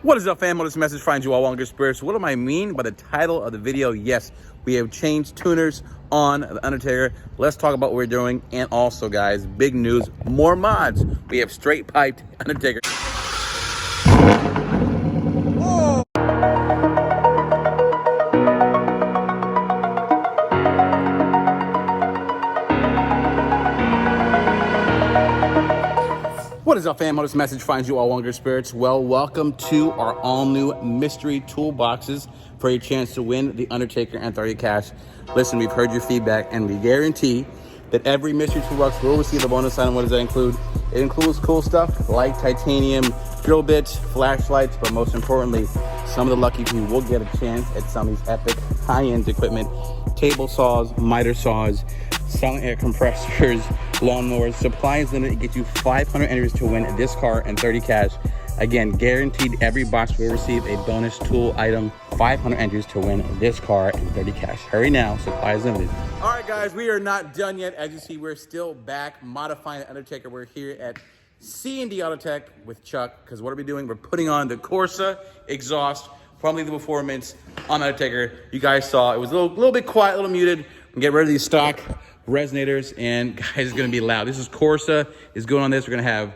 What is up, fam? This message finds you all on good spirits. What do I mean by the title of the video? Yes, we have changed tuners on the Undertaker. Let's talk about what we're doing. And also, guys, big news, more mods. We have straight piped Undertaker. What is up, fam? How this message finds you all on good spirits? Well, welcome to our all-new mystery toolboxes for a chance to win the Undertaker and 30 cash. Listen, we've heard your feedback, and we guarantee that every mystery toolbox will receive a bonus item. What does that include? It includes cool stuff like titanium drill bits, flashlights, but most importantly, some of the lucky people will get a chance at some of these epic high-end equipment, table saws, miter saws, silent air compressors, lawnmowers. Supply is limited. It gets you 500 entries to win this car and 30 cash. Again, guaranteed every box will receive a bonus tool item. 500 entries to win this car and 30 cash. Hurry now, supply is limited. All right, guys, we are not done yet. As you see, we're still back modifying the Undertaker. We're here at C&D Auto Tech with Chuck, because what are we doing? We're putting on the Corsa exhaust from the performance on the Undertaker. You guys saw it was a little bit quiet, a little muted. We get rid of these stock resonators, and guys, it's gonna be loud. This is Corsa is going on this. We're gonna have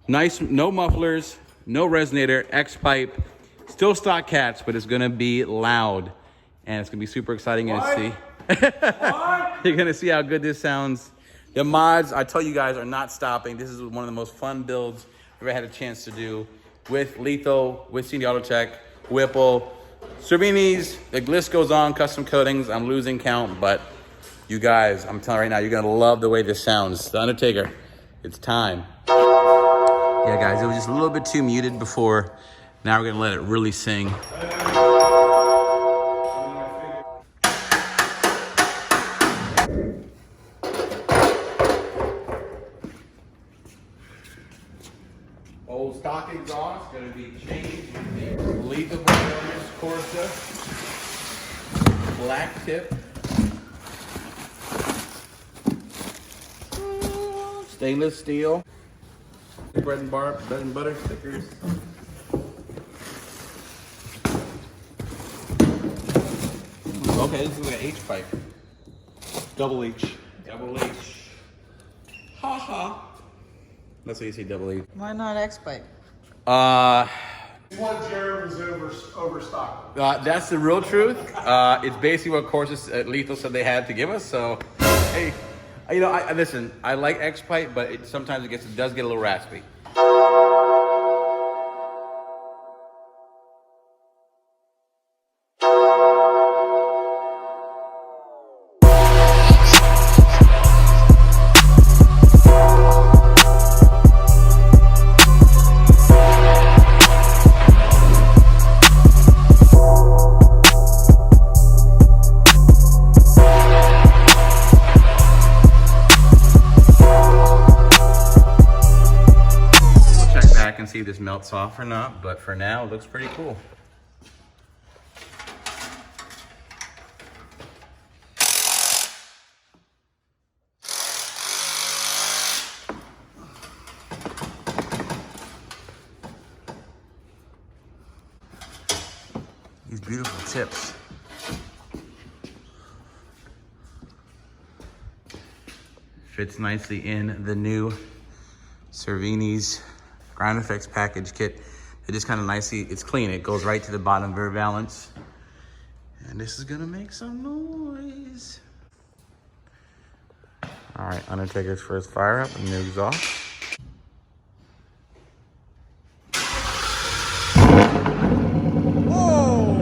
nice, no mufflers, no resonator, X pipe, still stock cats, but it's gonna be loud, and it's gonna be super exciting. You're gonna see. You're gonna see how good this sounds. The mods, I tell you guys, are not stopping. This is one of the most fun builds I've ever had a chance to do with Lethal, with C&D Auto Tech, Whipple, Cervini's. The list goes on. Custom coatings. I'm losing count, but you guys, I'm telling you right now, you're gonna love the way this sounds. The Undertaker, it's time. Yeah, guys, it was just a little bit too muted before. Now we're gonna let it really sing. Old stock exhaust gonna be changed with the Lethal Performance Corsa black tip. Stainless steel, bread and butter stickers. Okay, this is like an H pipe. Double H. Double H. Ha ha. That's what you say, double H. Why not X pipe? What Jared was overstocked. That's the real truth. It's basically what Corsa Lethal said they had to give us. So, hey, you know, listen. I like X pipe, but sometimes it does get a little raspy. And see if this melts off or not, but for now it looks pretty cool. These beautiful tips. Fits nicely in the new Cervini's ground effects package kit. It just kind of nicely, it's clean. It goes right to the bottom, very balanced. And this is gonna make some noise. All right, Undertaker's first fire up and the exhaust. Whoa!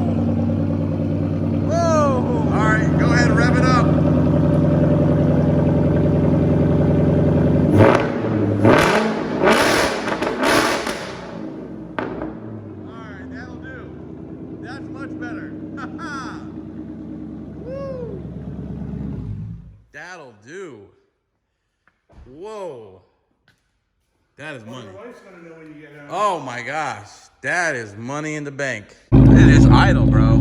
Whoa! All right, go ahead, rev it up. That'll do. Whoa. That is money. Oh my gosh. That is money in the bank. It is idle, bro.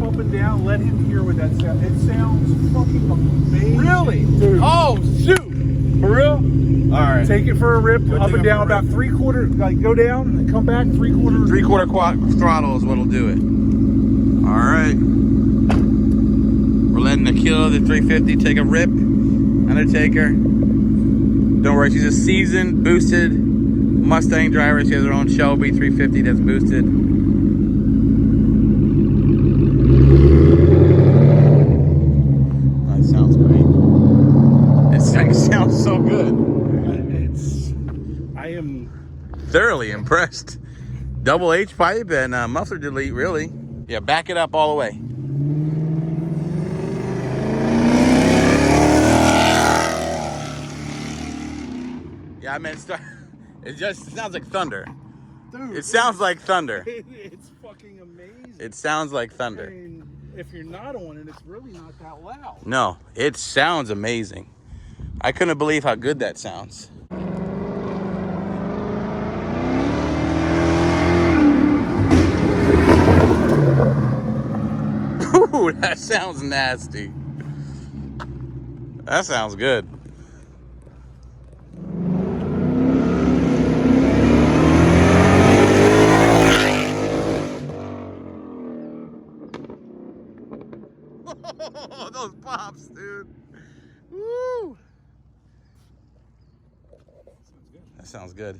up and down. Let him hear what that sounds. It sounds fucking amazing. Really? Dude. Oh, shoot. For real? All right. Take it for a rip, up and down, about 3/4, like go down and come back 3/4. 3/4 quad throttle is what'll do it. All right. We're letting Akila, the 350, take a rip. Undertaker. Don't worry, she's a seasoned, boosted Mustang driver. She has her own Shelby 350 that's boosted. That sounds great. It sounds so good. I am Thoroughly impressed. Double H pipe and muffler delete, really. Yeah, back it up all the way. Yeah, I meant start. It sounds like thunder. dude. It sounds like thunder. It's fucking amazing. It sounds like I thunder. mean, if you're not on it, it's really not that loud. No, it sounds amazing. I couldn't believe how good that sounds. Ooh, that sounds nasty. That sounds good. Those pops, dude. Woo. That sounds good.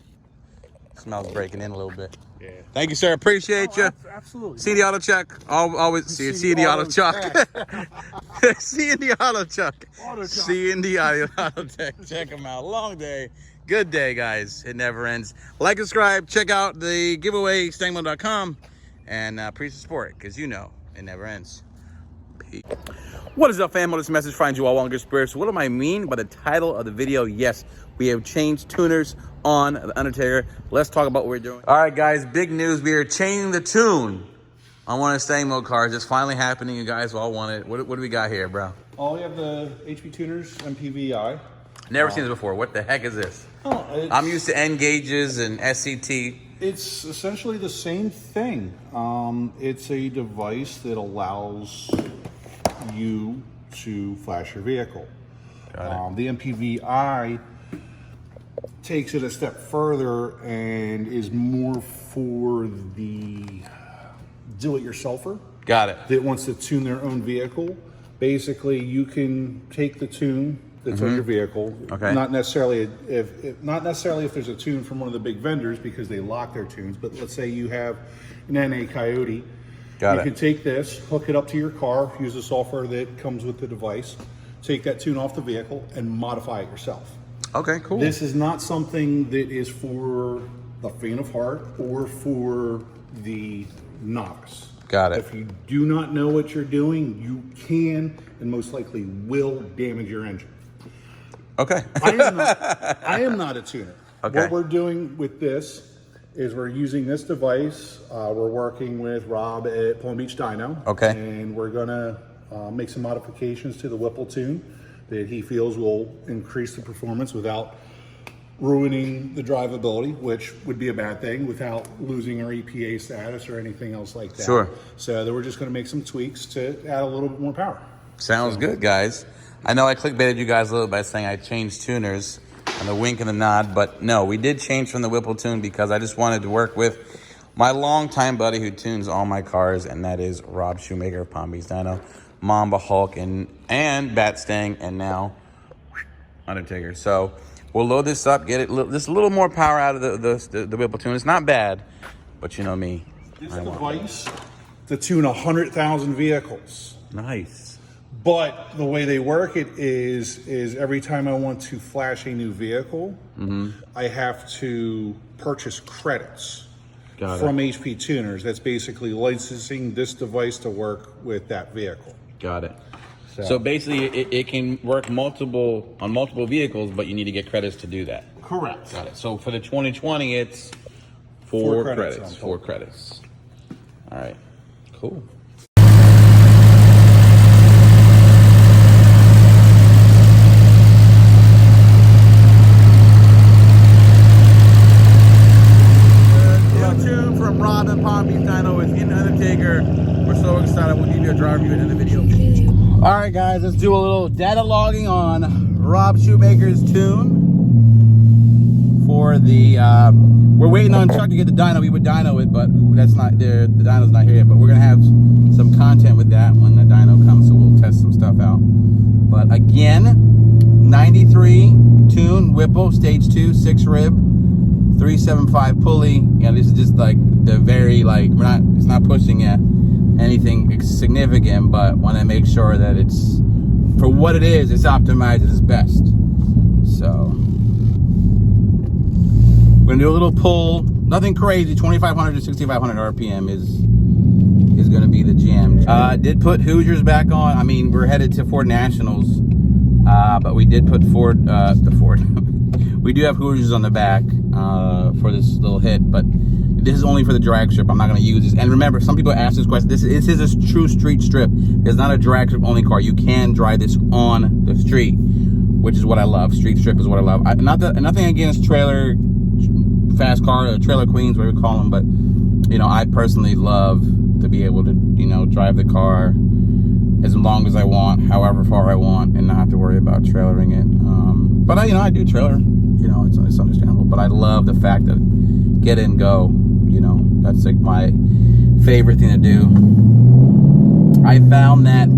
Smells breaking in a little bit. Yeah. Thank you, sir. Appreciate you. Absolutely. See the auto check. Always see the auto chuck. See in the auto chuck. See in the auto check. Check them out. Long day. Good day, guys. It never ends. Like, subscribe. Check out the giveaway, StangMode.com. And please support it, because you know it never ends. Peace. What is up, fam? This message finds you all on good spirits. What do I mean by the title of the video? Yes, we have changed tuners on the Undertaker. Let's talk about what we're doing. All right, guys, big news. We are changing the tune on one of the StangMode cars. It's finally happening. You guys all want it. What do we got here, bro? Oh, we have the HP tuners, MPVI. Never seen this before. What the heck is this? Oh, I'm used to N gauges and SCT. It's essentially the same thing. It's a device that allows you to flash your vehicle. The MPVI takes it a step further and is more for the do-it-yourselfer. Got it. That wants to tune their own vehicle. Basically, you can take the tune that's on your vehicle. Okay. Not necessarily if there's a tune from one of the big vendors, because they lock their tunes. But let's say you have an NA Coyote. You can take this, hook it up to your car, use the software that comes with the device, take that tune off the vehicle, and modify it yourself. Okay, cool. This is not something that is for the faint of heart or for the novice. Got it. If you do not know what you're doing, you can and most likely will damage your engine. Okay. I am not a tuner. Okay. What we're doing with this is we're using this device. We're working with Rob at Palm Beach Dyno. Okay. And we're gonna make some modifications to the Whipple tune that he feels will increase the performance without ruining the drivability, which would be a bad thing, without losing our EPA status or anything else like that. Sure. So then we're just gonna make some tweaks to add a little bit more power. Sounds good, guys. I know I clickbaited you guys a little by saying I changed tuners and the wink and the nod, but no, we did change from the Whipple tune because I just wanted to work with my longtime buddy who tunes all my cars, and that is Rob Shoemaker of Palm Beach Dyno, Mamba Hulk, and Bat Stang, and now Undertaker. So we'll load this up, get it just a little more power out of the Whipple tune. It's not bad, but you know me. This device to tune 100,000 vehicles. Nice. But the way they work it is every time I want to flash a new vehicle, I have to purchase credits from HP tuners. That's basically licensing this device to work with that vehicle. Got it. So basically, it can work on multiple vehicles, but you need to get credits to do that. Correct. Got it. So for the 2020, it's four credits. 4 Four credits. All right. Cool. New tune from Rob and Palm Beach Dyno with Undertaker. We're so excited. We'll give you a drive review at the end of the video. All right, guys, let's do a little data logging on Rob Shoemaker's tune for the. We're waiting on Chuck to get the dyno. We would dyno it, but that's not there. The dyno's not here yet. But we're gonna have some content with that when the dyno comes, so we'll test some stuff out. But again, 93 tune Whipple stage 2 6 rib 375 pulley. Yeah, this is just like the very like we're not. It's not pushing at anything significant, but want to make sure that it's for what it is. It's optimized at its best. So we're gonna do a little pull. Nothing crazy. 2,500 to 6,500 RPM is gonna be the jam. Did put Hoosiers back on. I mean, we're headed to Ford Nationals, but we did put Ford. We do have Hoosiers on the back for this little hit, but this is only for the drag strip. I'm not going to use this. And remember, some people ask this question. This is a true street strip. It's not a drag strip only car. You can drive this on the street, which is what I love. Street strip is what I love. Nothing against trailer fast car or trailer queens, whatever you call them, but you know, I personally love to be able to, you know, drive the car as long as I want, however far I want, and not have to worry about trailering it. But I do trailer. You know, it's understandable. But I love the fact that get in, go. You know, that's like my favorite thing to do. I found that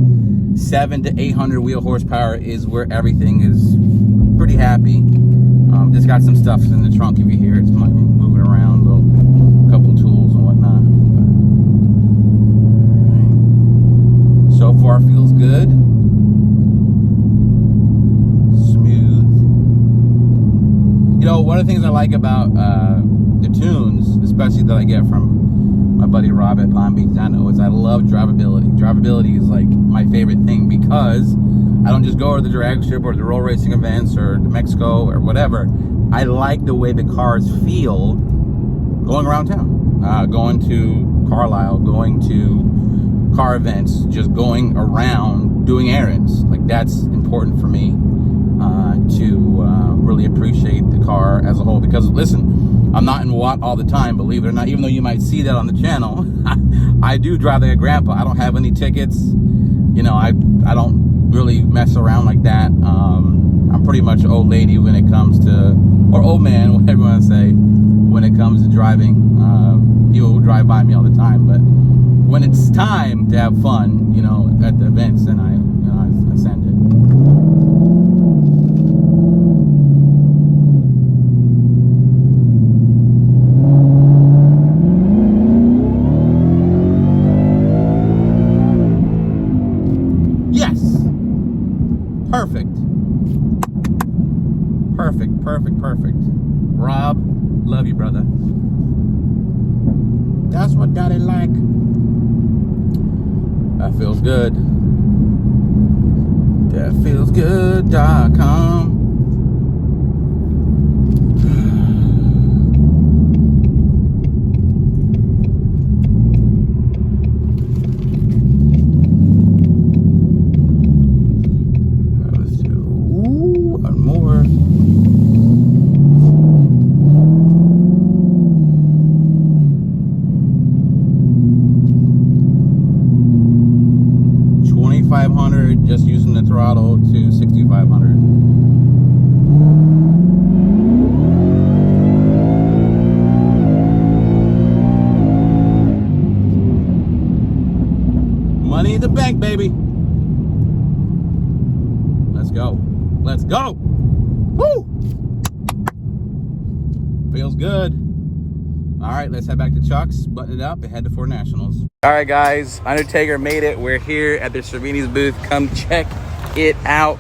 700 to 800 wheel horsepower is where everything is pretty happy. Just got some stuff in the trunk if you hear it. It's like moving around, a couple tools and whatnot. But, so far feels good. Smooth. You know, one of the things I like about the tunes, especially that I get from my buddy Rob at Palm Beach Dyno, is I love drivability. Drivability is like my favorite thing because I don't just go to the drag strip or the roll racing events or to Mexico or whatever. I like the way the cars feel going around town, going to Carlisle, going to car events, just going around doing errands. Like that's important for me to really appreciate the car as a whole. Because listen, I'm not in Watt all the time, believe it or not. Even though you might see that on the channel, I do drive like a grandpa. I don't have any tickets. You know, I don't really mess around like that. I'm pretty much old lady when it comes to, or old man, whatever you want to say, when it comes to driving. People drive by me all the time, but when it's time to have fun, you know, at the events, then I send it. Perfect. Rob, love you, brother. That's what daddy like. That feels good. Thatfeelsgood.com. More. 2,500 just using the throttle to 6,500. Money in the bank, baby. Let's go. Let's go. Woo! Feels good. All right, let's head back to Chuck's, button it up, and head to Ford Nationals. All right, guys, Undertaker made it. We're here at the Cervini's booth. Come check it out.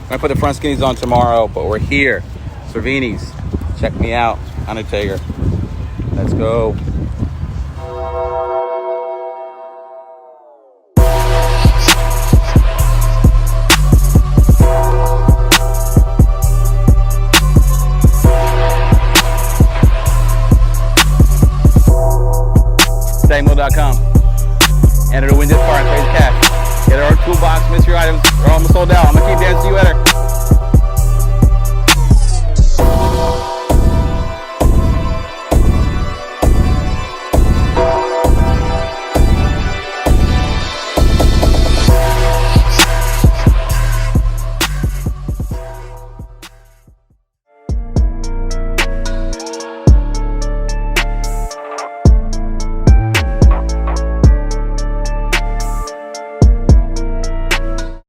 I'm gonna put the front skinnies on tomorrow, but we're here. Cervini's. Check me out, Undertaker. Let's go. StangMode.com. Enter to win this car and raise cash. Get our toolbox, mystery items. They're almost sold out. I'm gonna keep dancing to you later.